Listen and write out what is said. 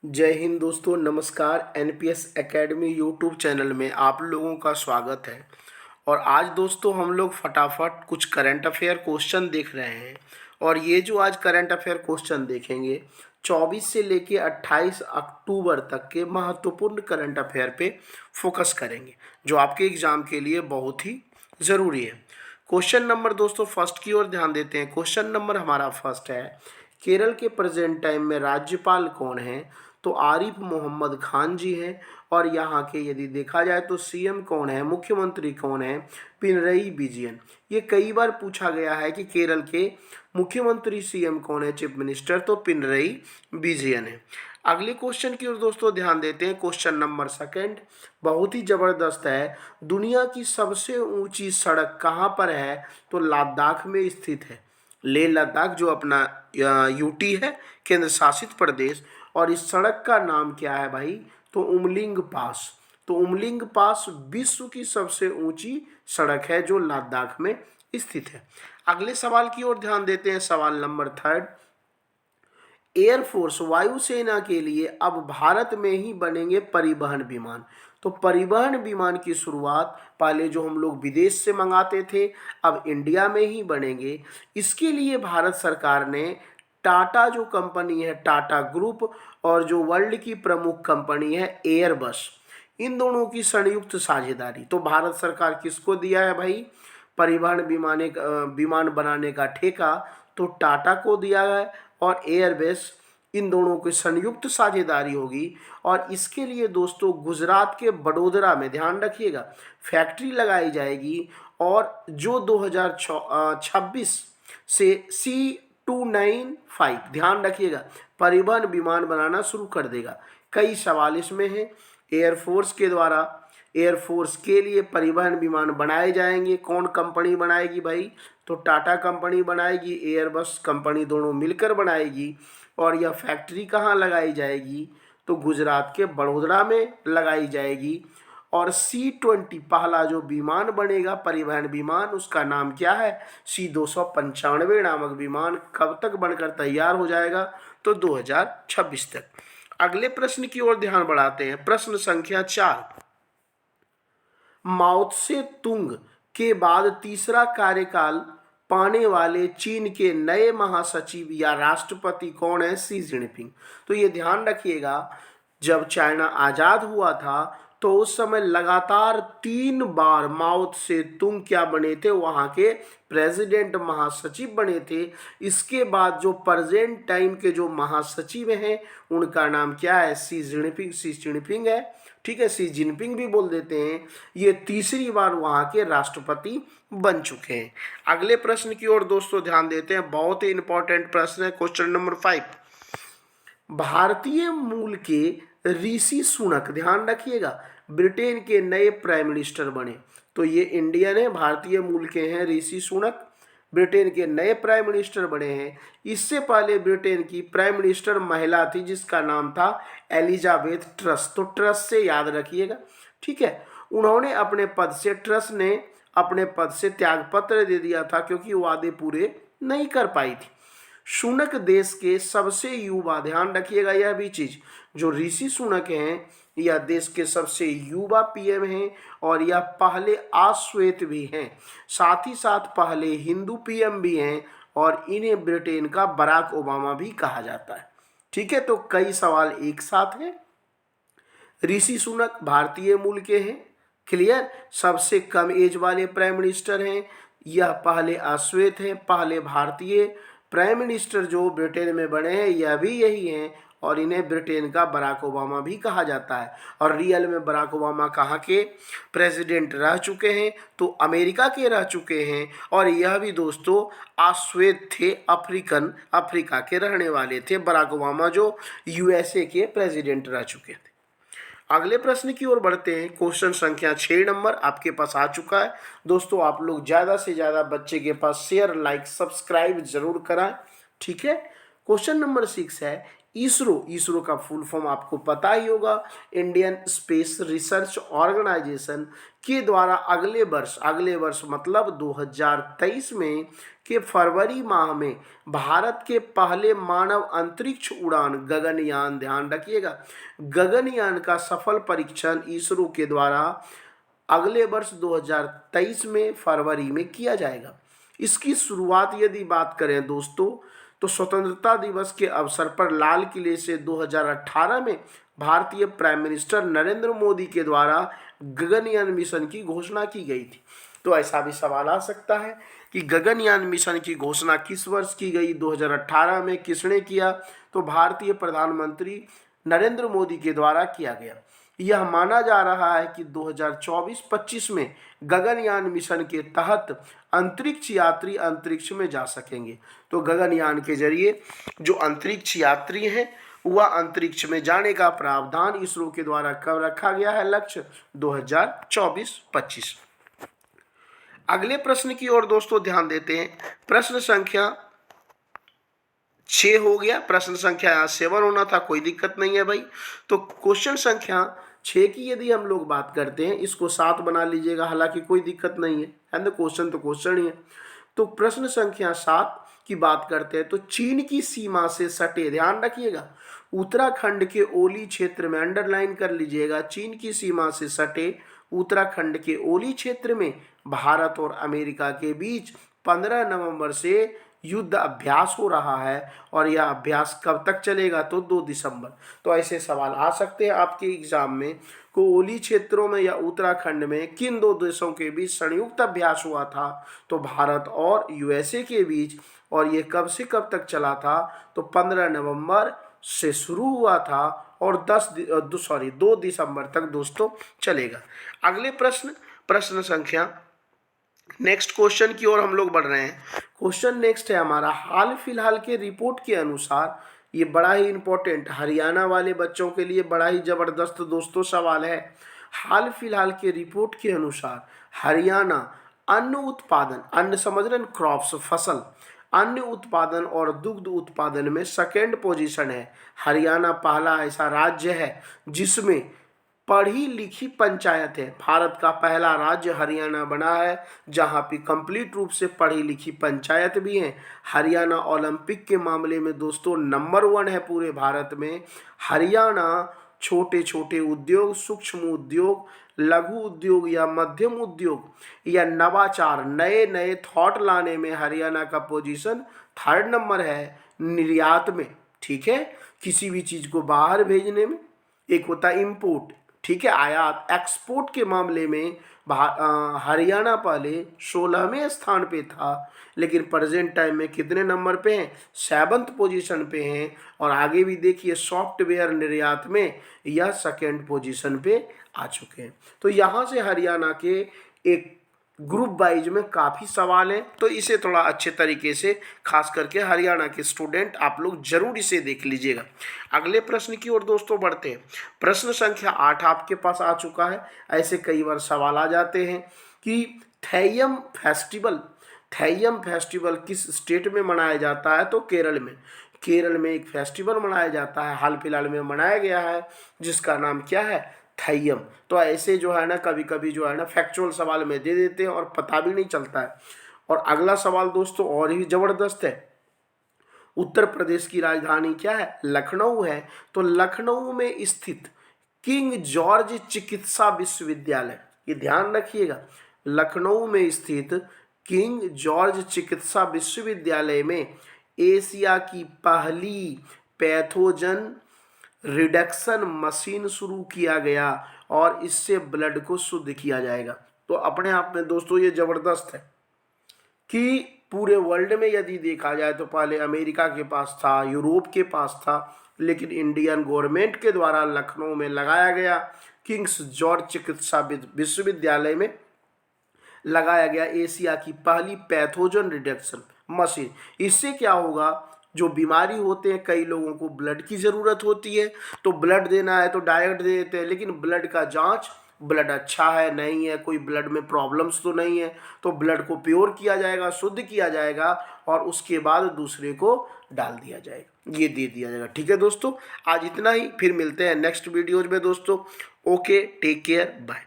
जय हिंद दोस्तों, नमस्कार। एनपीएस एकेडमी यूट्यूब चैनल में आप लोगों का स्वागत है। और आज दोस्तों हम लोग फटाफट कुछ करंट अफेयर क्वेश्चन देख रहे हैं। और ये जो आज करंट अफेयर क्वेश्चन देखेंगे 24 से लेके 28 अक्टूबर तक के महत्वपूर्ण करंट अफेयर पे फोकस करेंगे, जो आपके एग्जाम के लिए बहुत ही ज़रूरी है। क्वेश्चन नंबर दोस्तों फर्स्ट की ओर ध्यान देते हैं। क्वेश्चन नंबर हमारा फर्स्ट है, केरल के प्रेजेंट टाइम में राज्यपाल कौन है? तो आरिफ मोहम्मद खान जी हैं। और यहाँ के यदि देखा जाए तो सीएम कौन है, मुख्यमंत्री कौन है? पिनरई विजयन। ये कई बार पूछा गया है कि केरल के मुख्यमंत्री सीएम कौन है, चीफ मिनिस्टर, तो पिनरई विजयन है। अगले क्वेश्चन की ओर दोस्तों ध्यान देते हैं। क्वेश्चन नंबर सेकंड बहुत ही जबरदस्त है। दुनिया की सबसे ऊंची सड़क कहाँ पर है? तो लद्दाख में स्थित है। लेह लद्दाख जो अपना यूटी है, केंद्र शासित प्रदेश। और इस सड़क का नाम क्या है भाई? तो उमलिंग पास। तो उमलिंग पास विश्व की सबसे ऊंची सड़क है जो लद्दाख में स्थित है। अगले सवाल की ओर ध्यान देते हैं। सवाल नंबर थर्ड, एयरफोर्स वायुसेना के लिए अब भारत में ही बनेंगे परिवहन विमान। तो परिवहन विमान की शुरुआत पहले जो हम लोग विदेश से मंगाते थे, अब इंडिया में ही बनेंगे। इसके लिए भारत सरकार ने टाटा जो कंपनी है, टाटा ग्रुप, और जो वर्ल्ड की प्रमुख कंपनी है एयरबस, इन दोनों की संयुक्त साझेदारी। तो भारत सरकार किसको दिया है भाई परिवहन विमान बनाने का ठेका? तो टाटा को दिया है। और एयरबेस, इन दोनों की संयुक्त साझेदारी होगी। और इसके लिए दोस्तों गुजरात के बड़ोदरा में, ध्यान रखिएगा, फैक्ट्री लगाई जाएगी। और जो 2026 से C295, ध्यान रखिएगा, परिवहन विमान बनाना शुरू कर देगा। कई सवाल इसमें हैं। एयरफोर्स के द्वारा, एयरफोर्स के लिए परिवहन विमान बनाए जाएंगे। कौन कंपनी बनाएगी भाई? तो टाटा कंपनी बनाएगी, एयरबस कंपनी दोनों मिलकर बनाएगी। और यह फैक्ट्री कहाँ लगाई जाएगी? तो गुजरात के बड़ोदरा में लगाई जाएगी। और C20 पहला जो विमान बनेगा परिवहन विमान, उसका नाम क्या है? C295 नामक विमान कब तक बनकर तैयार हो जाएगा? तो 2026 तक। अगले प्रश्न की ओर ध्यान बढ़ाते हैं। प्रश्न संख्या 4, माओ त्से तुंग के बाद तीसरा कार्यकाल पाने वाले चीन के नए महासचिव या राष्ट्रपति कौन है? Xi Jinping. तो ये ध्यान रखिएगा, जब चाइना आजाद हुआ था तो उस समय लगातार 3 बार माओ त्से तुंग क्या बने थे? वहां के प्रेसिडेंट महासचिव बने थे। इसके बाद जो प्रेजेंट टाइम के जो महासचिव हैं उनका नाम क्या है? Xi Jinping. शी जिनपिंग है, ठीक है, शी जिनपिंग भी बोल देते हैं। ये तीसरी बार वहां के राष्ट्रपति बन चुके हैं। अगले प्रश्न की ओर दोस्तों ध्यान देते हैं। बहुत ही इंपॉर्टेंट प्रश्न है। क्वेश्चन नंबर 5, भारतीय मूल के ऋषि सुनक, ध्यान रखिएगा, ब्रिटेन के नए प्राइम मिनिस्टर बने। तो ये इंडियन है, भारतीय मूल के हैं ऋषि सुनक, ब्रिटेन के नए प्राइम मिनिस्टर बने हैं। इससे पहले ब्रिटेन की प्राइम मिनिस्टर महिला थी जिसका नाम था एलिजाबेथ ट्रस। तो ट्रस से याद रखिएगा, ठीक है। उन्होंने अपने पद से, ट्रस ने अपने पद से त्यागपत्र दे दिया था क्योंकि वादे पूरे नहीं कर पाई थी। सुनक देश के सबसे युवा, ध्यान रखिएगा यह भी चीज, जो ऋषि सुनक हैं यह देश के सबसे युवा पीएम हैं। और यह पहले अश्वेत भी हैं, साथ ही साथ पहले हिंदू पीएम भी हैं। और इन्हें ब्रिटेन का बराक ओबामा भी कहा जाता है, ठीक है। तो कई सवाल एक साथ हैं। ऋषि सुनक भारतीय मूल के हैं, क्लियर, सबसे कम एज वाले प्राइम मिनिस्टर हैं। यह पहले अश्वेत हैं, पहले भारतीय प्राइम मिनिस्टर जो ब्रिटेन में बने हैं यह भी यही हैं। और इन्हें ब्रिटेन का बराक ओबामा भी कहा जाता है। और रियल में बराक ओबामा कहाँ के प्रेसिडेंट रह चुके हैं? तो अमेरिका के रह चुके हैं। और यह भी दोस्तों अश्वेत थे, अफ्रीका के रहने वाले थे बराक ओबामा, जो यूएसए के प्रेसिडेंट रह चुके थे। अगले प्रश्न की ओर बढ़ते हैं। क्वेश्चन संख्या 6 नंबर आपके पास आ चुका है। दोस्तों आप लोग ज़्यादा से ज़्यादा बच्चे के पास शेयर, लाइक, सब्सक्राइब जरूर कराएं, ठीक है। क्वेश्चन नंबर 6 है, इसरो का फुल फॉर्म आपको पता ही होगा, इंडियन स्पेस रिसर्च ऑर्गेनाइजेशन के द्वारा अगले वर्ष मतलब 2023 में के फरवरी माह में भारत के पहले मानव अंतरिक्ष उड़ान गगनयान, ध्यान रखिएगा, गगनयान का सफल परीक्षण इसरो के द्वारा अगले वर्ष 2023 में फरवरी में किया जाएगा। इसकी शुरुआत यदि बात करें दोस्तों तो स्वतंत्रता दिवस के अवसर पर लाल किले से 2018 में भारतीय प्राइम मिनिस्टर नरेंद्र मोदी के द्वारा गगनयान मिशन की घोषणा की गई थी। तो ऐसा भी सवाल आ सकता है कि गगनयान मिशन की घोषणा किस वर्ष की गई, 2018 में, किसने किया? तो भारतीय प्रधानमंत्री नरेंद्र मोदी के द्वारा किया गया। यह माना जा रहा है कि 2024-25 में गगनयान मिशन के तहत अंतरिक्ष यात्री अंतरिक्ष में जा सकेंगे। तो गगनयान के जरिए जो अंतरिक्ष यात्री हैं वह अंतरिक्ष में जाने का प्रावधान इसरो के द्वारा कब रखा गया है? लक्ष्य 2024-25। अगले प्रश्न की ओर दोस्तों ध्यान देते हैं। प्रश्न संख्या 6 हो गया, प्रश्न संख्या 7 होना था, कोई दिक्कत नहीं है भाई। तो क्वेश्चन संख्या 6 की यदि हम लोग बात करते हैं, इसको 7 बना लीजिएगा, हालांकि कोई दिक्कत नहीं है, ना, क्वेश्चन तो क्वेश्चन ही है। तो प्रश्न संख्या 7 की बात करते हैं। तो चीन की सीमा से सटे, ध्यान रखिएगा, उत्तराखंड के ओली क्षेत्र में, अंडरलाइन कर लीजिएगा, चीन की सीमा से सटे उत्तराखंड के ओली क्षेत्र में भारत और अमेरिका के बीच 15 नवंबर से युद्ध अभ्यास हो रहा है और यह अभ्यास कब तक चलेगा? तो 2 दिसंबर। तो ऐसे सवाल आ सकते हैं आपके एग्जाम में, को ओली क्षेत्रों में या उत्तराखंड में किन 2 देशों के बीच संयुक्त अभ्यास हुआ था? तो भारत और यूएसए के बीच। और ये कब से कब तक चला था? तो 15 नवंबर से शुरू हुआ था और 2 दिसंबर तक दोस्तों चलेगा। अगले प्रश्न संख्या नेक्स्ट क्वेश्चन की ओर हम लोग बढ़ रहे हैं। क्वेश्चन नेक्स्ट है हमारा, हाल फिलहाल के रिपोर्ट के अनुसार, ये बड़ा ही इंपॉर्टेंट, हरियाणा वाले बच्चों के लिए बड़ा ही जबरदस्त दोस्तों सवाल है। हाल फिलहाल के रिपोर्ट के अनुसार हरियाणा अन्न उत्पादन, अन्न समझ रहे हैं, क्रॉप्स, फसल, अन्न उत्पादन और दुग्ध उत्पादन में सेकेंड पोजीशन है। हरियाणा पहला ऐसा राज्य है जिसमें पढ़ी लिखी पंचायत है। भारत का पहला राज्य हरियाणा बना है जहां पे कंप्लीट रूप से पढ़ी लिखी पंचायत भी है। हरियाणा ओलंपिक के मामले में दोस्तों नंबर 1 है पूरे भारत में। हरियाणा छोटे छोटे उद्योग, सूक्ष्म उद्योग, लघु उद्योग या मध्यम उद्योग या नवाचार, नए नए थॉट लाने में हरियाणा का पोजीशन 3rd नंबर है। निर्यात में, ठीक है, किसी भी चीज को बाहर भेजने में, एक होता है इम्पोर्ट, ठीक है, आयात, एक्सपोर्ट के मामले में हरियाणा पहले 16वें स्थान पे था, लेकिन प्रेजेंट टाइम में कितने नंबर पे हैं? 7th पोजीशन पे हैं। और आगे भी देखिए सॉफ्टवेयर निर्यात में यह 2nd पोजीशन पे आ चुके हैं। तो यहाँ से हरियाणा के एक ग्रुप वाइज में काफ़ी सवाल हैं, तो इसे थोड़ा अच्छे तरीके से, खास करके हरियाणा के स्टूडेंट, आप लोग जरूर इसे देख लीजिएगा। अगले प्रश्न की ओर दोस्तों बढ़ते हैं। प्रश्न संख्या 8 आपके पास आ चुका है। ऐसे कई बार सवाल आ जाते हैं कि थेयम फेस्टिवल किस स्टेट में मनाया जाता है? तो केरल में। केरल में एक फेस्टिवल मनाया जाता है, हाल फिलहाल में मनाया गया है, जिसका नाम क्या है? थैयम। तो ऐसे जो है ना, कभी कभी जो है ना फैक्चुअल सवाल में दे देते हैं और पता भी नहीं चलता है। और अगला सवाल दोस्तों और ही जबरदस्त है। उत्तर प्रदेश की राजधानी क्या है? लखनऊ है। तो लखनऊ में स्थित किंग जॉर्ज चिकित्सा विश्वविद्यालय, ये ध्यान रखिएगा, लखनऊ में स्थित किंग जॉर्ज चिकित्सा विश्वविद्यालय में एशिया की पहली पैथोजन रिडक्शन मशीन शुरू किया गया और इससे ब्लड को शुद्ध किया जाएगा। तो अपने आप में दोस्तों ये जबरदस्त है कि पूरे वर्ल्ड में यदि देखा जाए तो पहले अमेरिका के पास था, यूरोप के पास था, लेकिन इंडियन गवर्नमेंट के द्वारा लखनऊ में लगाया गया, किंग्स जॉर्ज चिकित्सा विश्वविद्यालय में लगाया गया एशिया की पहली पैथोजन रिडक्शन मशीन। इससे क्या होगा, जो बीमारी होते हैं, कई लोगों को ब्लड की ज़रूरत होती है, तो ब्लड देना है तो डायरेक्ट दे देते हैं, लेकिन ब्लड का जांच ब्लड अच्छा है नहीं है, कोई ब्लड में प्रॉब्लम्स तो नहीं है, तो ब्लड को प्योर किया जाएगा, शुद्ध किया जाएगा और उसके बाद दूसरे को डाल दिया जाएगा, ये दे दिया जाएगा। ठीक है दोस्तों, आज इतना ही, फिर मिलते हैं नेक्स्ट वीडियोज में दोस्तों। Okay, take care, bye.